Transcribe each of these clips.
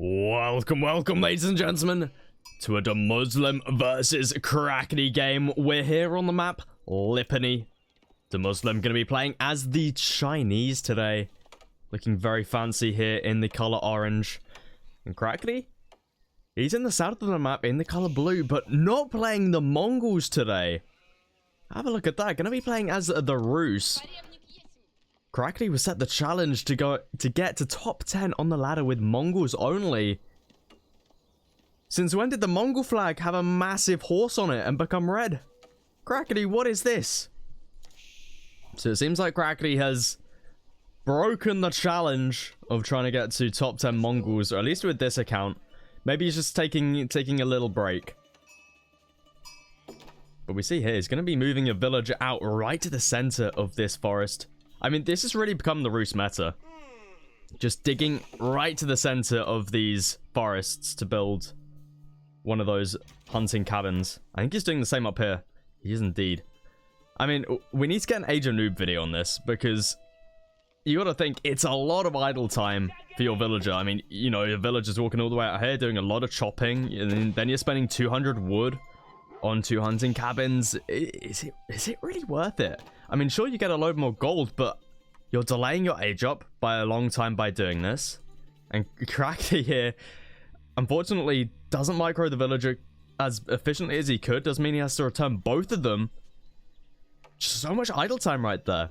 Welcome, ladies and gentlemen, to a Muslim versus Crackity game. We're here on the map, Lippany. Muslim going to be playing as the Chinese today. Looking very fancy here in the color orange. And Crackity, he's in the south of the map in the color blue, but not playing the Mongols today. Have a look at that. Going to be playing as the Rus. Crackity was set the challenge to get to top 10 on the ladder with Mongols only. Since when did the Mongol flag have a massive horse on it and become red? Crackity, what is this? So it seems like Crackity has broken the challenge of trying to get to top 10 Mongols, or at least with this account. Maybe he's just taking a little break. But we see here, he's going to be moving a villager out right to the center of this forest. I mean, this has really become the Rus meta. Just digging right to the center of these forests to build one of those hunting cabins. I think he's doing the same up here. He is indeed. I mean, we need to get an Age of Noob video on this, because you gotta think, it's a lot of idle time for your villager. I mean, you know, your villager's walking all the way out here, doing a lot of chopping, and then you're spending 200 wood on 2 hunting cabins. Is it really worth it? I mean, sure, you get a load more gold, but you're delaying your age up by a long time by doing this. And Crackity here, unfortunately, doesn't micro the villager as efficiently as he could. Does mean he has to return both of them. So much idle time right there.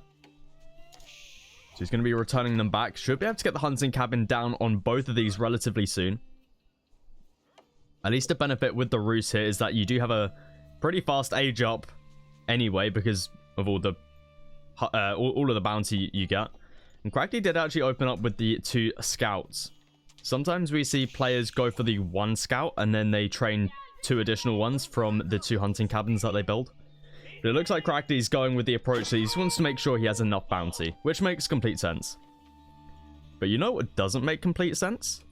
So he's going to be returning them back. Should be able to get the hunting cabin down on both of these relatively soon. At least the benefit with the Rus here is that you do have a pretty fast age up anyway, because of all of the bounty you get. And Crackity did actually open up with the 2 scouts. Sometimes we see players go for the 1 scout and then they train 2 additional ones from the 2 hunting cabins that they build. But it looks like Crackity's going with the approach that he just wants to make sure he has enough bounty, which makes complete sense. But you know what doesn't make complete sense?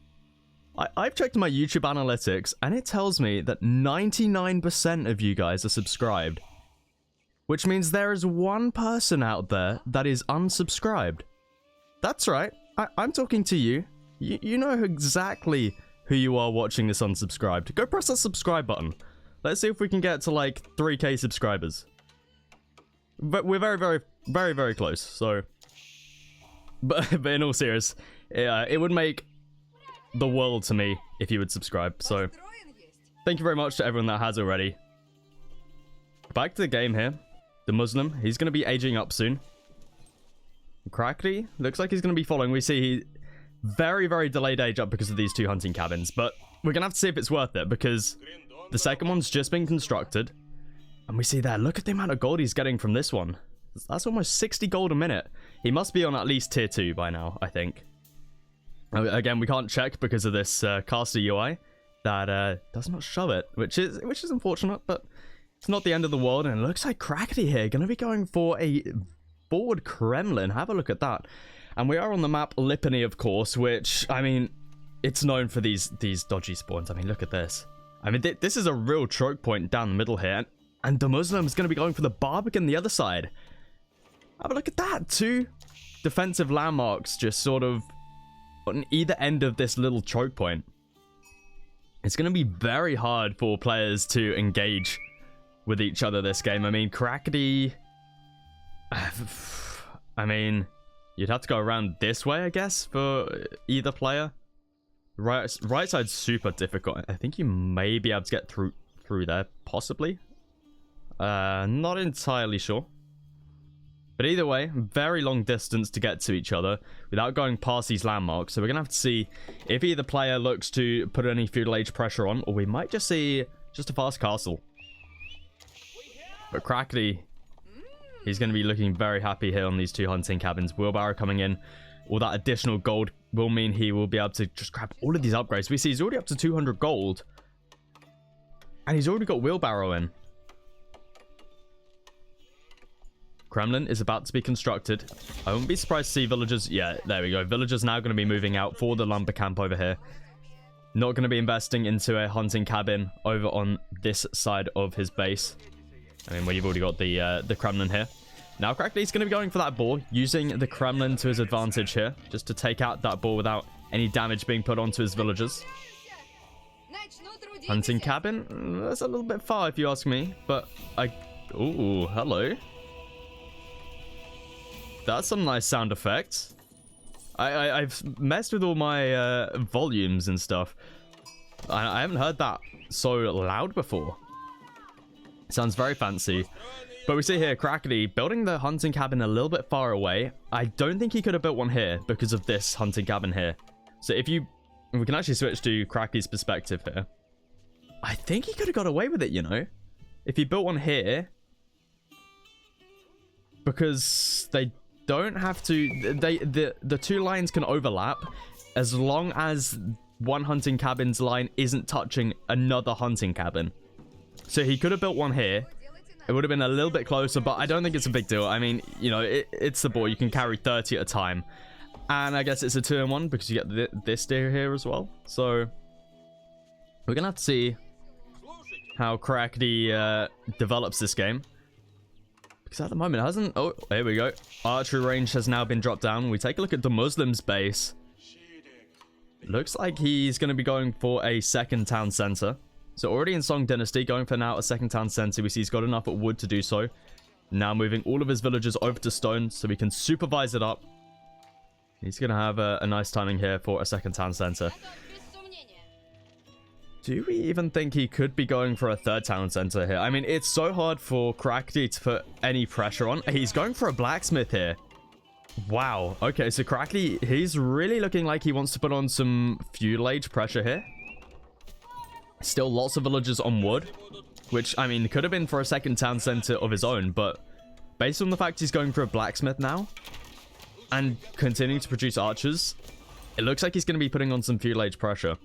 I've checked my YouTube analytics and it tells me that 99% of you guys are subscribed. Which means there is 1 person out there that is unsubscribed. That's right, I'm talking to you. You know exactly who you are watching this unsubscribed. Go press that subscribe button. Let's see if we can get to like 3k subscribers. But we're very close, so... But in all seriousness, it would make the world to me if you would subscribe. So, thank you very much to everyone that has already. Back to the game here. The Muslim, he's going to be aging up soon. Crackity looks like he's going to be following. We see he very delayed age up because of these 2 hunting cabins, but we're going to have to see if it's worth it, because the second one's just been constructed. And we see there, look at the amount of gold he's getting from this one. That's almost 60 gold a minute. He must be on at least tier 2 by now, I think. Again, we can't check because of this caster UI that does not show it, which is unfortunate, but it's not the end of the world. And it looks like Crackity here going to be going for a forward Kremlin. Have a look at that. And we are on the map Lippany, of course, which, I mean, it's known for these dodgy spawns. I mean, look at this. I mean, this is a real choke point down the middle here. And the Muslim is going to be going for the Barbican the other side. Have a look at that. 2 defensive landmarks just sort of on either end of this little choke point. It's going to be very hard for players to engage with each other this game. I mean, Crackity... I mean, you'd have to go around this way, I guess, for either player. Right side's super difficult. I think you may be able to get through there, possibly. Not entirely sure. But either way, very long distance to get to each other without going past these landmarks. So we're going to have to see if either player looks to put any feudal age pressure on, or we might just see just a fast castle. But Crackity, he's going to be looking very happy here on these 2 hunting cabins. Wheelbarrow coming in. All that additional gold will mean he will be able to just grab all of these upgrades. We see he's already up to 200 gold. And he's already got wheelbarrow in. Kremlin is about to be constructed. I wouldn't be surprised to see villagers. Yeah, there we go. Villagers now going to be moving out for the lumber camp over here. Not going to be investing into a hunting cabin over on this side of his base. I mean, well, you've already got the Kremlin here. Now, Crackity's going to be going for that boar, using the Kremlin to his advantage here, just to take out that boar without any damage being put onto his villagers. Hunting cabin? That's a little bit far if you ask me, but ooh, hello. That's some nice sound effects. I've messed with all my volumes and stuff. I haven't heard that so loud before. Sounds very fancy. But we see here, Crackity building the hunting cabin a little bit far away. I don't think he could have built one here because of this hunting cabin here. So we can actually switch to Crackity's perspective here. I think he could have got away with it, you know, if he built one here. Because they don't have to, the two lines can overlap as long as one hunting cabin's line isn't touching another hunting cabin. So he could have built one here. It would have been a little bit closer, but I don't think it's a big deal. I mean, you know, it's the ball. You can carry 30 at a time. And I guess it's a 2-in-1 because you get this deer here as well. So we're going to have to see how Crackity develops this game. Because at the moment it hasn't... Oh, here we go. Archery range has now been dropped down. We take a look at the Muslim's base. Looks like he's going to be going for a second town center. So already in Song Dynasty, going for now a second town center. We see he's got enough wood to do so. Now moving all of his villagers over to stone so we can supervise it up. He's going to have a nice timing here for a second town center. Do we even think he could be going for a third town center here? I mean, it's so hard for Crackity to put any pressure on. He's going for a blacksmith here. Wow. Okay, so Crackity, he's really looking like he wants to put on some feudal age pressure here. Still lots of villagers on wood, which, I mean, could have been for a second town center of his own, but based on the fact he's going for a blacksmith now and continuing to produce archers, it looks like he's going to be putting on some feudal age pressure,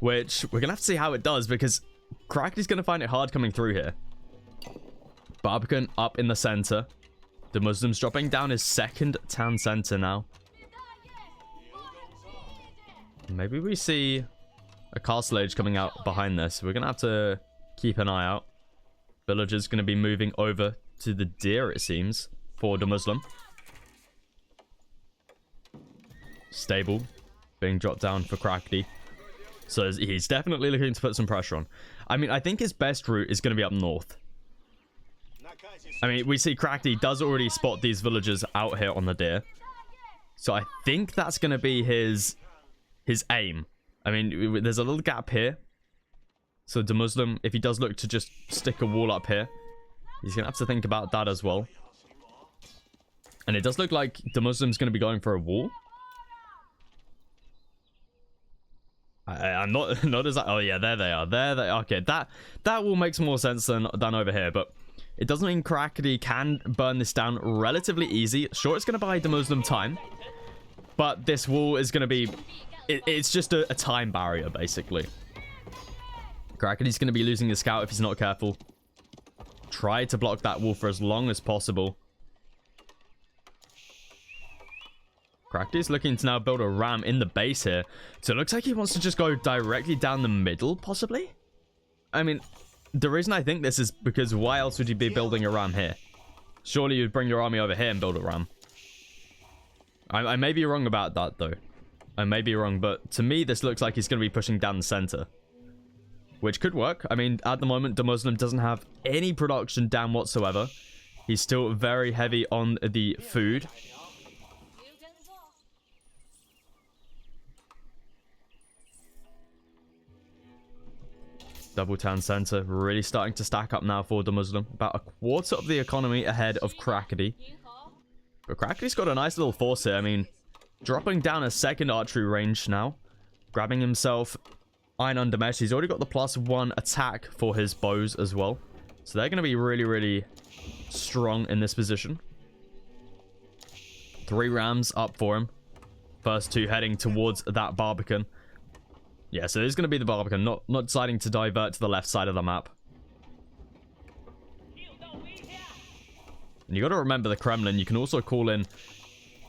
which we're going to have to see how it does because Crackity's going to find it hard coming through here. Barbican up in the center. The Muslims dropping down his second town center now. Maybe we see a castle age coming out behind this. We're going to have to keep an eye out. Villagers going to be moving over to the deer, it seems, for the Muslim. Stable being dropped down for Crackity. So he's definitely looking to put some pressure on. I mean, I think his best route is going to be up north. I mean, we see Crackity does already spot these villagers out here on the deer. So I think that's going to be his aim. I mean, there's a little gap here. So the Muslim, if he does look to just stick a wall up here, he's going to have to think about that as well. And it does look like the Muslim's going to be going for a wall. I'm not as... Oh, yeah, there they are. There they are. Okay, that will make more sense than over here. But it doesn't mean Crackity can burn this down relatively easy. Sure, it's going to buy the Muslim time. But this wall is going to be... It's just a time barrier, basically. Crackity's going to be losing his scout if he's not careful. Try to block that wall for as long as possible. Crackity's looking to now build a ram in the base here. So it looks like he wants to just go directly down the middle, possibly? I mean, the reason I think this is because why else would you be building a ram here? Surely you'd bring your army over here and build a ram. I may be wrong about that, though. I may be wrong, but to me, this looks like he's going to be pushing down the center. Which could work. I mean, at the moment, the Muslim doesn't have any production down whatsoever. He's still very heavy on the food. Double town center really starting to stack up now for the Muslim. About a quarter of the economy ahead of Crackity. But Crackity's got a nice little force here. I mean, dropping down a second archery range now. Grabbing himself Iron Under Mesh. He's already got the +1 attack for his bows as well. So they're going to be really, really strong in this position. 3 rams up for him. First 2 heading towards that Barbican. Yeah, so there's going to be the Barbican. Not deciding to divert to the left side of the map. And you got to remember the Kremlin. You can also call in...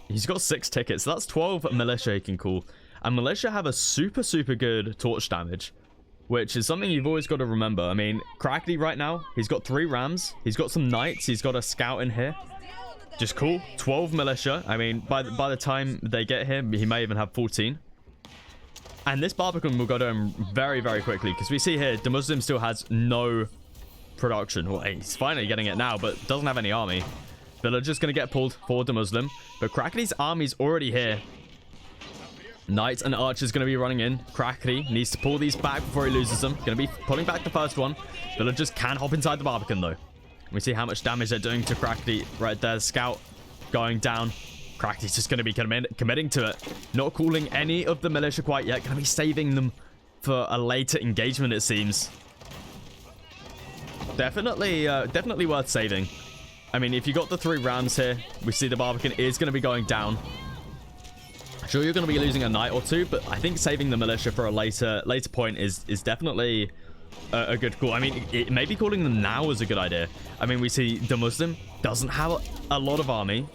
He's got 6 tickets. So that's 12 militia he can call. And militia have a super, super good torch damage. Which is something you've always got to remember. I mean, Crackity right now, he's got 3 rams. He's got some knights. He's got a scout in here. Just cool. 12 militia. I mean, by the time they get here, he may even have 14. And this Barbican will go down very, very quickly, because we see here, the Muslim still has no production. Well, he's finally getting it now, but doesn't have any army. Villager's going to get pulled for the Muslim, but Crackity's army's already here. Knights and archers going to be running in. Crackity needs to pull these back before he loses them. Going to be pulling back the first one. Villagers can hop inside the Barbican, though. We see how much damage they're doing to Crackity right there. Scout going down. Crackity's just going to be committing to it. Not calling any of the militia quite yet. Going to be saving them for a later engagement, it seems. Definitely worth saving. I mean, if you got the 3 rams here, we see the Barbican is going to be going down. Sure, you're going to be losing a knight or 2, but I think saving the militia for a later point is definitely a good call. I mean, maybe calling them now is a good idea. I mean, we see the Muslim doesn't have a lot of army.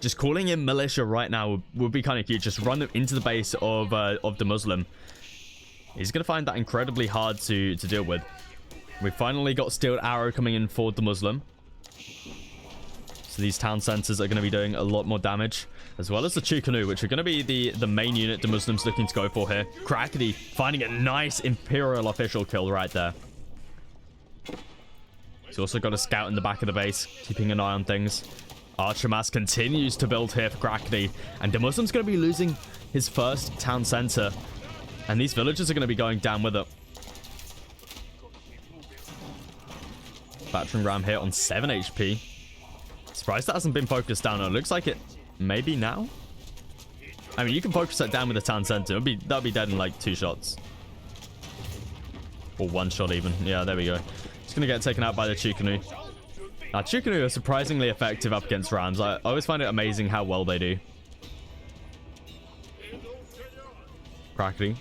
Just calling in militia right now would be kind of cute. Just run them into the base of the Muslim. He's going to find that incredibly hard to deal with. We finally got Steeled Arrow coming in for the Muslim. So these town centers are going to be doing a lot more damage. As well as the Chukanu, which are going to be the main unit the Muslims looking to go for here. Crackity finding a nice Imperial official kill right there. He's also got a scout in the back of the base, keeping an eye on things. Archer mass continues to build here for Crackity. And the Muslim's going to be losing his first town center. And these villagers are going to be going down with it. Battering ram here on 7 HP. Surprised that hasn't been focused down. It looks like it maybe now. I mean, you can focus that down with the town center. That'll be dead in like 2 shots. Or 1 shot even. Yeah, there we go. It's going to get taken out by the Chukanu. Now, Chukanu are surprisingly effective up against rams. I always find it amazing how well they do. Crackity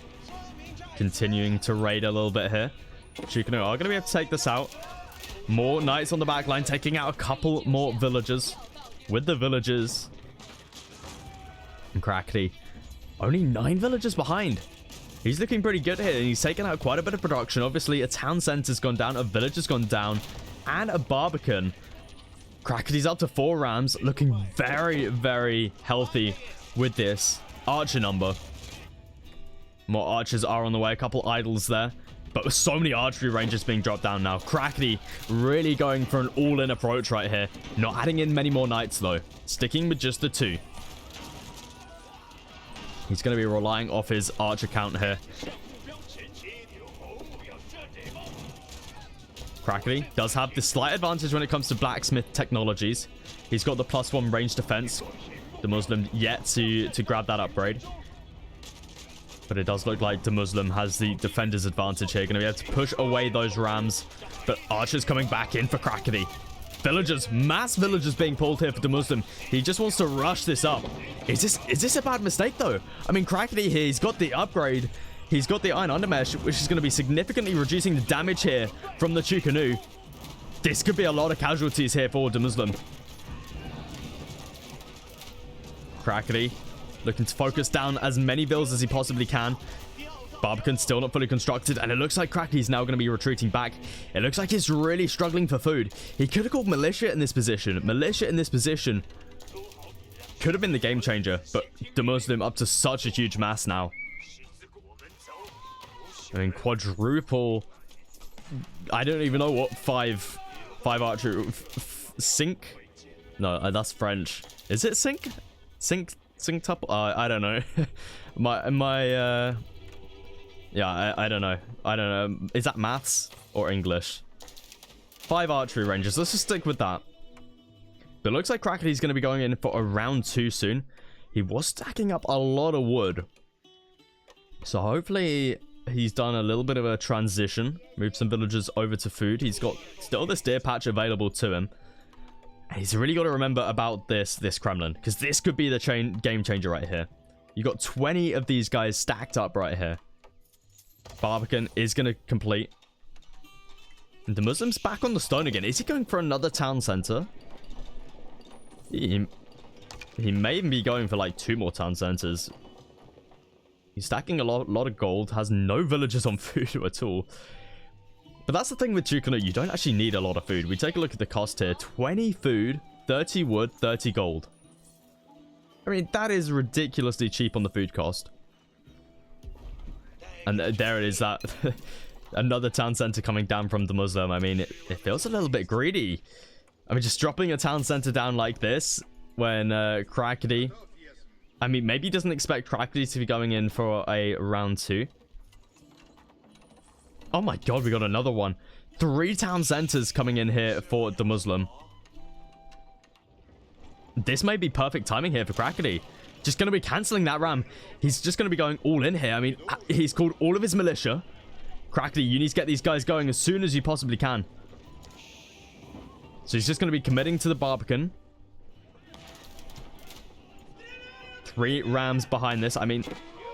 continuing to raid a little bit here. Chukanu are going to be able to take this out. More knights on the back line, taking out a couple more villagers. With the villagers. And Crackity only 9 villagers behind. He's looking pretty good here. And he's taken out quite a bit of production. Obviously, a town center's gone down. A village has gone down. And a Barbican. Crackity's up to 4 rams. Looking very, very healthy with this archer number. More archers are on the way. A couple idols there. But with so many archery ranges being dropped down now. Crackity really going for an all-in approach right here. Not adding in many more knights, though. Sticking with just the 2. He's going to be relying off his archer count here. Crackity does have the slight advantage when it comes to blacksmith technologies. He's got the +1 range defense. The Muslim yet to grab that upgrade. But it does look like the Muslim has the defender's advantage here. Going to be able to push away those rams. But archers coming back in for Crackity. Villagers, mass villagers being pulled here for the Muslim. He just wants to rush this up. Is this a bad mistake, though? I mean, Crackity here, he's got the upgrade. He's got the Iron Undermesh, which is going to be significantly reducing the damage here from the Chukanu. This could be a lot of casualties here for the Muslim. Crackity looking to focus down as many vills as he possibly can. Barbican still not fully constructed, and it looks like Crackity's now going to be retreating back. It looks like he's really struggling for food. He could have called militia in this position. Militia in this position could have been the game changer, but the Muslim up to such a huge mass now. I mean, quadruple. I don't even know what 5 archery. Sync? No, that's French. Is it sync? Synced up? I don't know. Yeah, I don't know. Is that maths or English? 5 archery ranges. Let's just stick with that. But it looks like Crackity's going to be going in for a round 2 soon. He was stacking up a lot of wood. So hopefully he's done a little bit of a transition. Moved some villagers over to food. He's got still this deer patch available to him. And he's really got to remember about this Kremlin, because this could be the game changer right here. You got 20 of these guys stacked up right here. Barbican is going to complete. And the Muslim's back on the stone again. Is he going for another town center? He may even be going for like 2 more town centers. He's stacking a lot of gold. Has no villagers on food at all. But that's the thing with Chukanu. You don't actually need a lot of food. We take a look at the cost here. 20 food, 30 wood, 30 gold. I mean, that is ridiculously cheap on the food cost. And there it is, that another town center coming down from the Muslim. I mean, it feels a little bit greedy. I mean, just dropping a town center down like this when Crackity... I mean, maybe he doesn't expect Crackity to be going in for a round 2. Oh my god, we got another one. 3 town centers coming in here for the Muslim. This may be perfect timing here for Crackity. Just going to be cancelling that ram. He's just going to be going all in here. I mean, he's called all of his militia. Crackity, you need to get these guys going as soon as you possibly can. So he's just going to be committing to the Barbican. 3 rams behind this. I mean,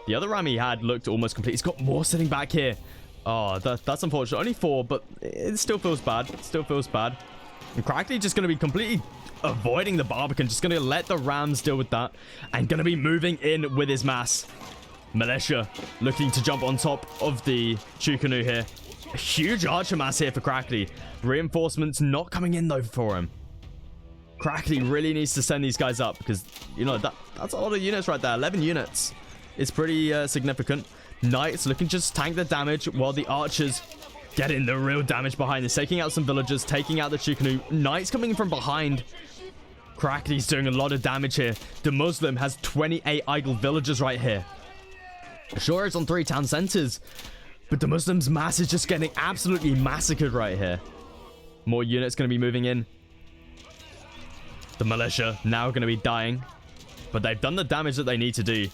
the other ram he had looked almost complete. He's got more sitting back here. Oh, that's unfortunate. Only 4, but it still feels bad. It still feels bad. And Crackity just going to be completely avoiding the Barbican. Just going to let the rams deal with that. And going to be moving in with his mass. Militia looking to jump on top of the Chukanu here. A huge archer mass here for Crackity. Reinforcements not coming in though for him. Crackity really needs to send these guys up because, you know, that's a lot of units right there. 11 units. It's pretty significant. Knights looking to just tank the damage while the archers get in the real damage behind this. Taking out some villagers, taking out the Chukanu. Knights coming in from behind. Crackity's doing a lot of damage here. The Muslim has 28 idle villagers right here. Sure, it's on 3 town centers, but the Muslim's mass is just getting absolutely massacred right here. More units going to be moving in. The militia now going to be dying, but they've done the damage that they need to do.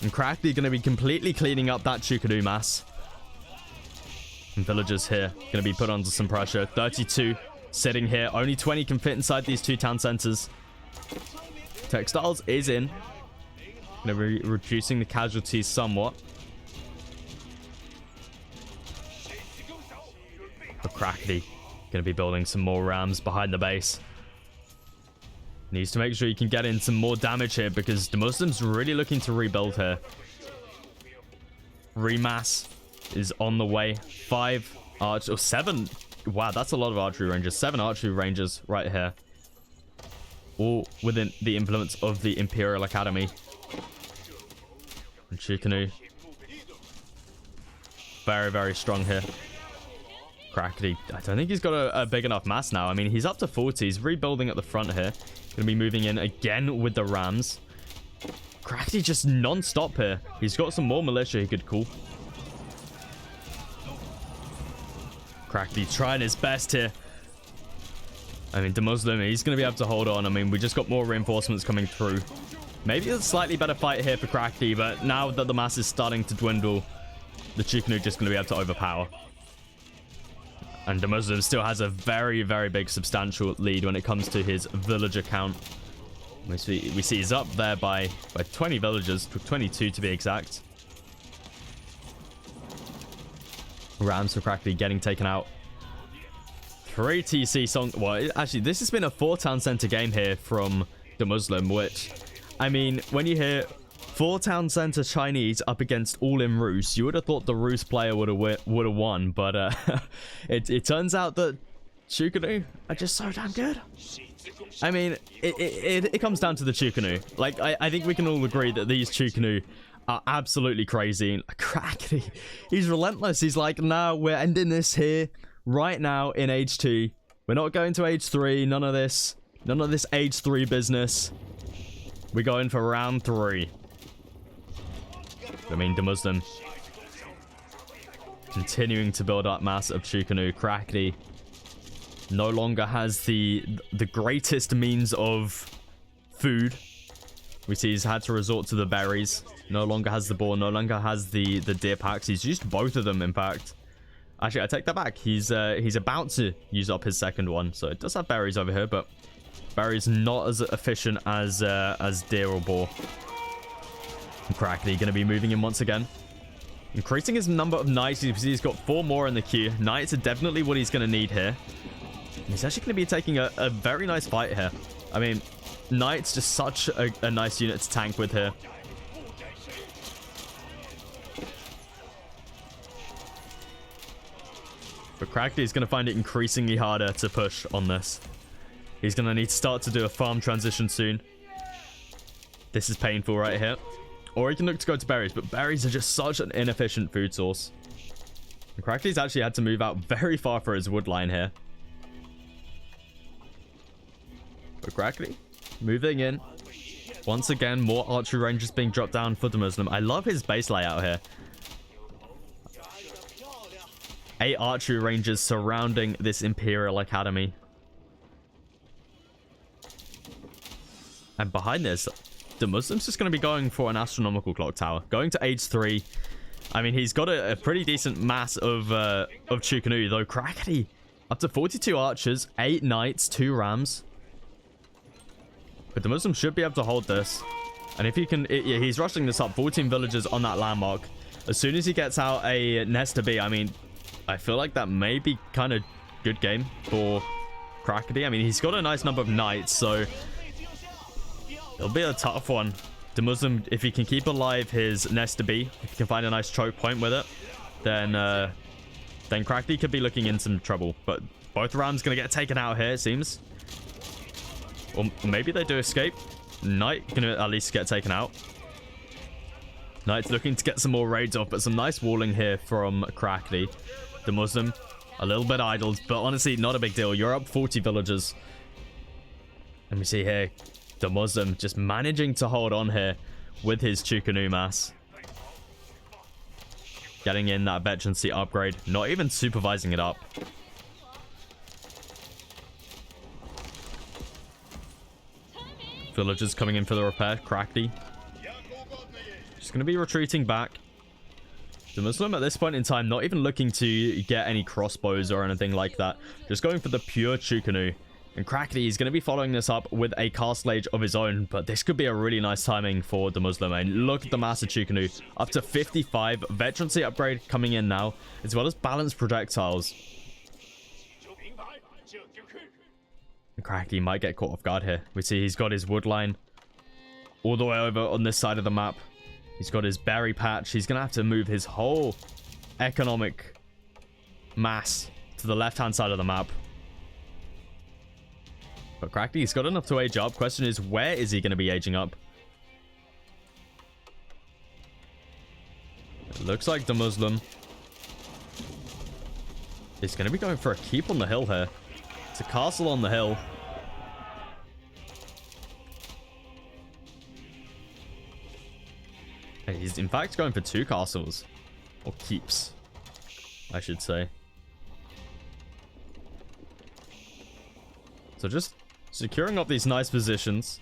And Crackity going to be completely cleaning up that Chukanu mass. And villagers here going to be put under some pressure. 32 sitting here. Only 20 can fit inside these 2 town centers. Textiles is in. Going to be reducing the casualties somewhat. But Crackity going to be building some more rams behind the base. Needs to make sure you can get in some more damage here because the Muslims really looking to rebuild here. Remass is on the way. 5 arch or 7. Wow, that's a lot of archery rangers. 7 archery rangers right here. All within the influence of the Imperial Academy. And Chukanu. Very, very strong here. Crackity. I don't think he's got a big enough mass now. I mean, he's up to 40. He's rebuilding at the front here. Going to be moving in again with the rams. Crackity just non-stop here. He's got some more militia he could call. Crackity trying his best here. I mean, the Muslim, he's going to be able to hold on. I mean, we just got more reinforcements coming through. Maybe a slightly better fight here for Crackity, but now that the mass is starting to dwindle, the Chukanu just going to be able to overpower. And the Muslim still has a very, very big substantial lead when it comes to his villager count. We see he's up there by 20 villagers, 22 to be exact. Rams for Crackity getting taken out. 3 TC song. Well, actually, this has been a 4 town center game here from the Muslim, which, I mean, when you hear 4 town center Chinese up against all in Rus, you would have thought the Rus player would have won, but it turns out that Chukanu are just so damn good. I mean, it comes down to the Chukanu. Like, I think we can all agree that these Chukanu are absolutely crazy. Crackity, he's relentless. He's like, no, we're ending this here right now in age 2. We're not going to age 3. None of this age 3 business. We're going for round 3. I mean, the Muslim continuing to build up mass of Chukanu. Crackity no longer has the greatest means of food. We see he's had to resort to the berries. No longer has the boar. No longer has the deer packs. He's used both of them, in fact. Actually, I take that back. He's about to use up his second one. So it does have berries over here, but berries not as efficient as deer or boar. Crackity going to be moving in once again. Increasing his number of knights. You see he's got 4 more in the queue. Knights are definitely what he's going to need here. He's actually going to be taking a very nice fight here. I mean, knights just such a nice unit to tank with here. But Crackity is going to find it increasingly harder to push on this. He's going to need to start to do a farm transition soon. This is painful right here. or he can look to go to berries, but berries are just such an inefficient food source. And Crackity's actually had to move out very far for his wood line here. But Crackity moving in. Once again, more archery ranges being dropped down for the Muslim. I love his base layout here. 8 archery ranges surrounding this Imperial Academy. And behind this, the Muslim's just going to be going for an astronomical clock tower. Going to age 3. I mean, he's got a pretty decent mass of Chukanu, though. Crackity, up to 42 archers, 8 knights, 2 rams. But the Muslim should be able to hold this. And if he can, yeah, he's rushing this up. 14 villagers on that landmark. As soon as he gets out a Nesta B, I mean, I feel like that may be kind of good game for Crackity. I mean, he's got a nice number of knights, so it'll be a tough one. The Muslim, if he can keep alive his Nesta B, if he can find a nice choke point with it, then Crackity could be looking in some trouble. But both rams gonna get taken out here, it seems. Or maybe they do escape. Knight gonna at least get taken out. Knight's looking to get some more raids off, but some nice walling here from Crackity. The Muslim, a little bit idled, but honestly, not a big deal. You're up 40 villagers. And we see here, the Muslim just managing to hold on here with his Chukanu mass. Getting in that veterancy upgrade, not even supervising it up. Villagers coming in for the repair. Crackity just going to be retreating back. The Muslim at this point in time not even looking to get any crossbows or anything like that. Just going for the pure Chukanu. And Crackity is going to be following this up with a Castle Age of his own. But this could be a really nice timing for the Muslim. And look at the massive Chukanu. Up to 55. Veterancy upgrade coming in now. As well as balanced projectiles. And Crackity might get caught off guard here. We see he's got his wood line all the way over on this side of the map. He's got his berry patch. He's going to have to move his whole economic mass to the left-hand side of the map. But Crackity's got enough to age up. Question is, where is he going to be aging up? It looks like the Muslim is going to be going for a keep on the hill here. It's a castle on the hill. He's in fact going for 2 castles. Or keeps, I should say. So just securing up these nice positions.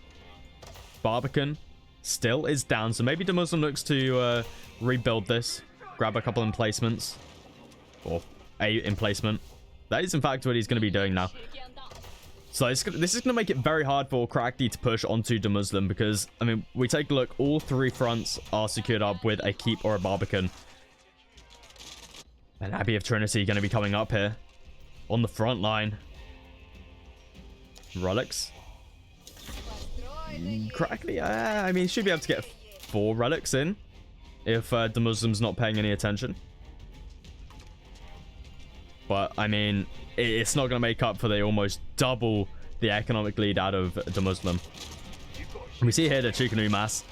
Barbican still is down. So maybe the Muslim looks to rebuild this. Grab a couple emplacements. Or a emplacement. That is in fact what he's going to be doing now. So this is going to make it very hard for Crackity to push onto the Muslim. Because, I mean, we take a look. All 3 fronts are secured up with a keep or a Barbican. And Abbey of Trinity going to be coming up here. On the front line. Relics. Crackity, I mean, should be able to get 4 relics in. If the Muslim's not paying any attention. But, I mean, it's not going to make up for the almost double the economic lead out of the Muslim. We see here the Chukanu mass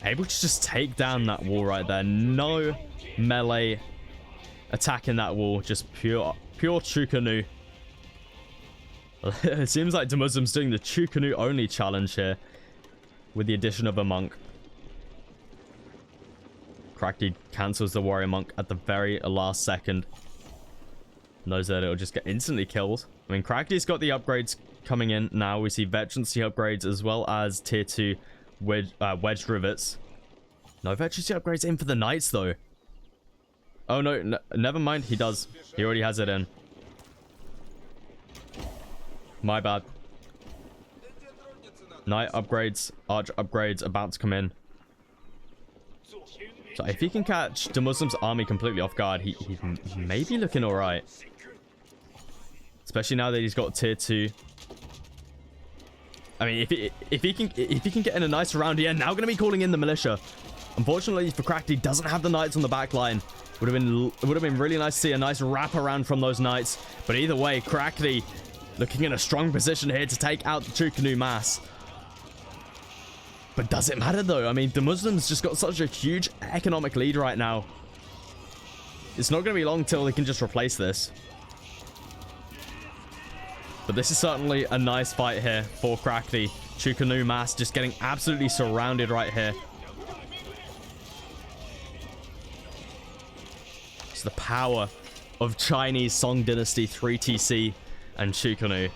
able to just take down that wall right there. No melee attacking that wall. Just pure Chukanu. It seems like the Muslim's doing the Chukanu only challenge here. With the addition of a monk. Crackity cancels the warrior monk at the very last second. Knows that it'll just get instantly killed. I mean, Crackity's got the upgrades coming in now. We see veterancy upgrades as well as tier 2 wedged rivets. No veterancy upgrades in for the knights though. Oh no, never mind. He does. He already has it in. My bad. Knight upgrades, arch upgrades about to come in. So if he can catch the Muslim's army completely off guard, he may be looking alright. Especially now that he's got tier 2. I mean, if he can get in a nice round here, now going to be calling in the militia. Unfortunately for Crackity, doesn't have the knights on the back line. Would have been really nice to see a nice wrap around from those knights. But either way, Crackity looking in a strong position here to take out the Chukanu mass. But does it matter though? I mean, the Muslims just got such a huge economic lead right now. It's not going to be long till they can just replace this. But this is certainly a nice fight here for Crackity. Chukanu Mass just getting absolutely surrounded right here. It's the power of Chinese Song Dynasty 3TC and Chukanu.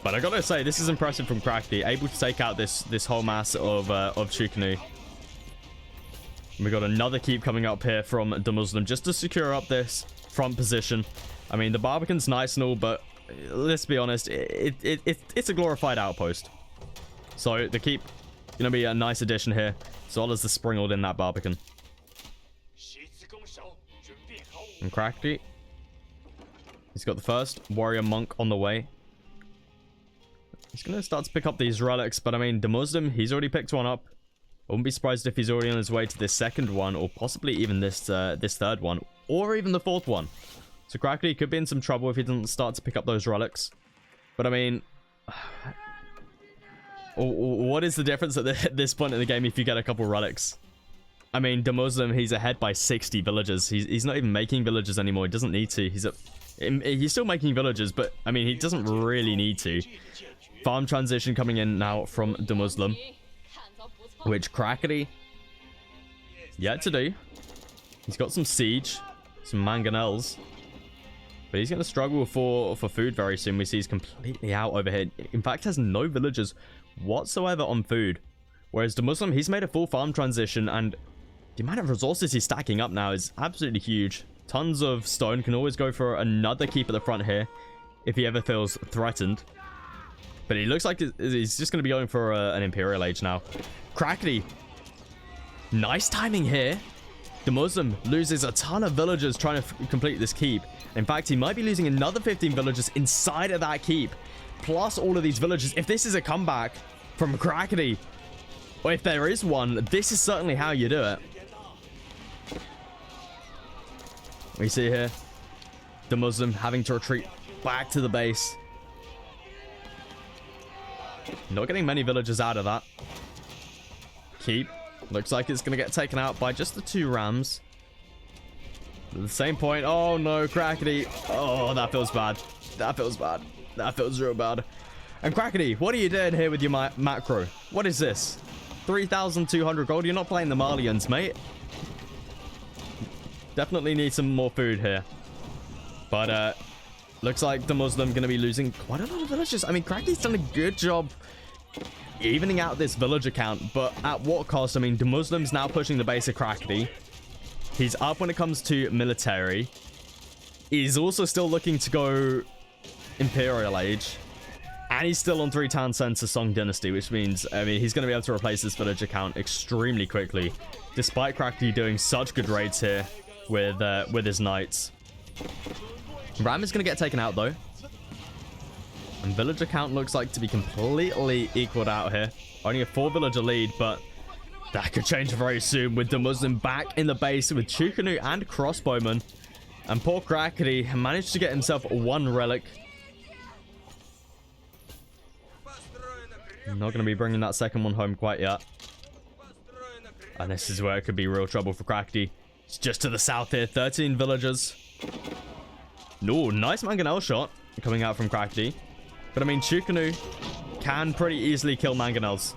But I gotta say, this is impressive from Crackity, able to take out this whole mass of Chukanu. We got another keep coming up here from the Muslim just to secure up this front position. I mean, the Barbican's nice and all, but let's be honest, it's a glorified outpost. So the keep gonna be a nice addition here, as well as the Springald in that Barbican. And Crackity, he's got the first warrior monk on the way. He's gonna start to pick up these relics, but I mean, the Muslim, he's already picked one up. I wouldn't be surprised if he's already on his way to this second one, or possibly even this third one, or even the fourth one. So Crackity could be in some trouble if he doesn't start to pick up those relics. But I mean, what is the difference at this point in the game if you get a couple relics? I mean, the Muslim, he's ahead by 60 villagers. He's not even making villagers anymore. He doesn't need to. He's still making villagers, but I mean, he doesn't really need to. Farm transition coming in now from the Muslim, which Crackity yet to do. He's got some siege, some mangonels, but he's going to struggle for food very soon. We see he's completely out over here. In fact, has no villagers whatsoever on food. Whereas the Muslim, he's made a full farm transition, and the amount of resources he's stacking up now is absolutely huge. Tons of stone, can always go for another keep at the front here if he ever feels threatened. But he looks like he's just going to be going for an Imperial Age now. Crackity. Nice timing here. The Muslim loses a ton of villagers trying to complete this keep. In fact, he might be losing another 15 villagers inside of that keep. Plus all of these villagers. If this is a comeback from Crackity, or if there is one, this is certainly how you do it. We see here the Muslim having to retreat back to the base. Not getting many villagers out of that keep. Looks like it's going to get taken out by just the 2 rams. At the same point. Oh no, Crackity. Oh, that feels bad. That feels bad. That feels real bad. And Crackity, what are you doing here with your macro? What is this? 3,200 gold? You're not playing the Marlians, mate. Definitely need some more food here. But, looks like the Muslim going to be losing quite a lot of villagers. I mean, Crackity's done a good job evening out this villager count, but at what cost? I mean, the Muslim's now pushing the base of Crackity. He's up when it comes to military. He's also still looking to go Imperial Age. And he's still on 3 town center Song Dynasty, which means, I mean, he's going to be able to replace this villager count extremely quickly, despite Crackity doing such good raids here with his knights. Ram is going to get taken out, though. And villager count looks like to be completely equaled out here. Only a 4 villager lead, but that could change very soon with the Muslim back in the base with Chukanu and Crossbowman. And poor Crackity managed to get himself 1 relic. Not going to be bringing that second one home quite yet. And this is where it could be real trouble for Crackity. It's just to the south here. 13 villagers. No, nice mangonel shot coming out from Crackity. But I mean, Chukanu can pretty easily kill mangonels.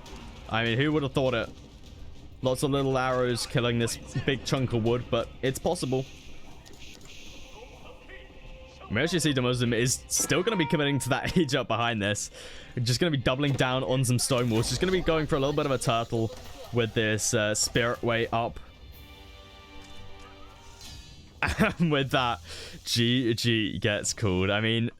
I mean, who would have thought it? Lots of little arrows killing this big chunk of wood, but it's possible. We actually see the Muslim is still going to be committing to that age up behind this. Just going to be doubling down on some stone walls. Just going to be going for a little bit of a turtle with this spirit way up. And with that, GG gets called. I mean,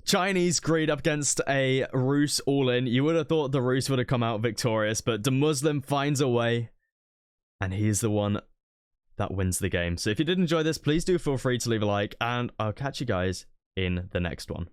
Chinese greed up against a Rus all-in. You would have thought the Rus would have come out victorious, but the Muslim finds a way. And he's the one that wins the game. So if you did enjoy this, please do feel free to leave a like, and I'll catch you guys in the next one.